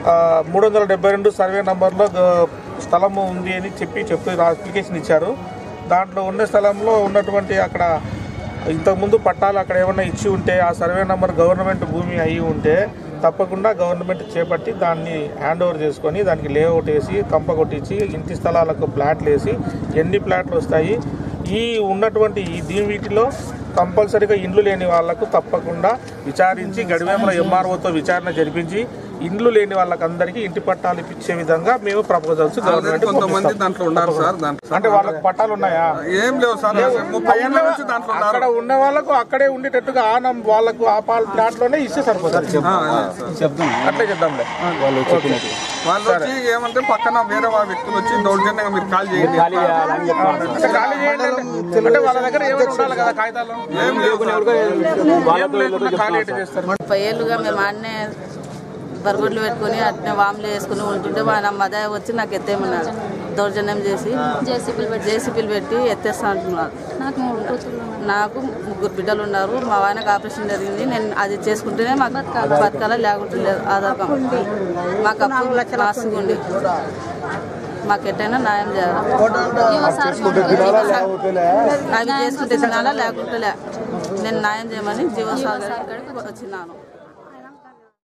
372 survey నంబర్లో స్థలము ఉంది అని చెప్పి అప్లికేషన్ ఇచ్చారు. దాంట్లో ఉన్న స్థలంలో ఉన్నటువంటి అక్కడ ఇంతకుముందు పట్టాలు అక్కడ ఏమన్నా ఇచ్చి ఉంటే ఆ సర్వే నంబర్ గవర్నమెంట్ భూమి అయ్యి ఉంటే తప్పకుండా గవర్నమెంట్ చేపట్టి దాన్ని హ్యాండ్ ఓవర్ చేసుకొని దానికి లేఅవుట్ వేసి కంప కొట్టించి ఇంటి స్థలాలకు ప్లాట్లు వేసి ఎన్ని ప్లాట్లు వస్తాయి ఈ ఉన్నటువంటి వీటిలో కంపల్సరీగా ఇండ్లు లేని వాళ్లకు తప్పకుండా విచారించి గడివేముల ఎంఆర్ఓతో విచారణ జరిపించి ఇండ్లు లేని వాళ్ళకందరికీ ఇంటి పట్టాలు ఇప్పించే విధంగా మేము ప్రపోజల్స్ గవర్నమెంట్ కొంతమంది దాంట్లో ఉన్నారు సార్. అంటే వాళ్ళకి పట్టాలు ఉన్నాయా? ఏం లేవు సార్. 30 ఏళ్ళ నుంచి దాంట్లో అక్కడ ఉన్న వాళ్ళకు అక్కడే ఉండేటట్టుగా వాళ్ళకు ఆ ప్లాట్ లోనే ఇస్తే సరిపోతుంది. అట్లే చెప్దాంలే. వాళ్ళు వచ్చి ఏమంటే పక్కన వేరే వ్యక్తులు వచ్చి దౌర్జన్యంగా మీరు ఖాళీ చేయండి అంటే వాళ్ళ దగ్గర ఏమైనా ఉండాలి కదా కాగితాలు. ఏం లేవు. 30 ఏళ్ళుగా మేము ఆడనే బరగొడ్లు పెట్టుకుని అట్నే వాములు వేసుకుని ఉంటుంటే మా మద వచ్చి నాకు ఎత్తేయమన్నారు. దౌర్జన్యం చేసి జేసీపీలు పెట్టి ఎత్తేస్తా అంటున్నారు. నాకు 3 బిడ్డలు ఉన్నారు. మా ఆయనకు ఆపరేషన్ జరిగింది. నేను అది చేసుకుంటేనే మాకు బతకాల లేకుంటే లేదు. ఆధార్ కార్డు మాకు అప్పు ఆస్తుండి మాకు ఎట్టయినా న్యాయం చేయాలి. అవి చేసుకుంటే తినాలా లేకుంటే నేను న్యాయం చేయమని జీవోత్సవానికి వచ్చినాను.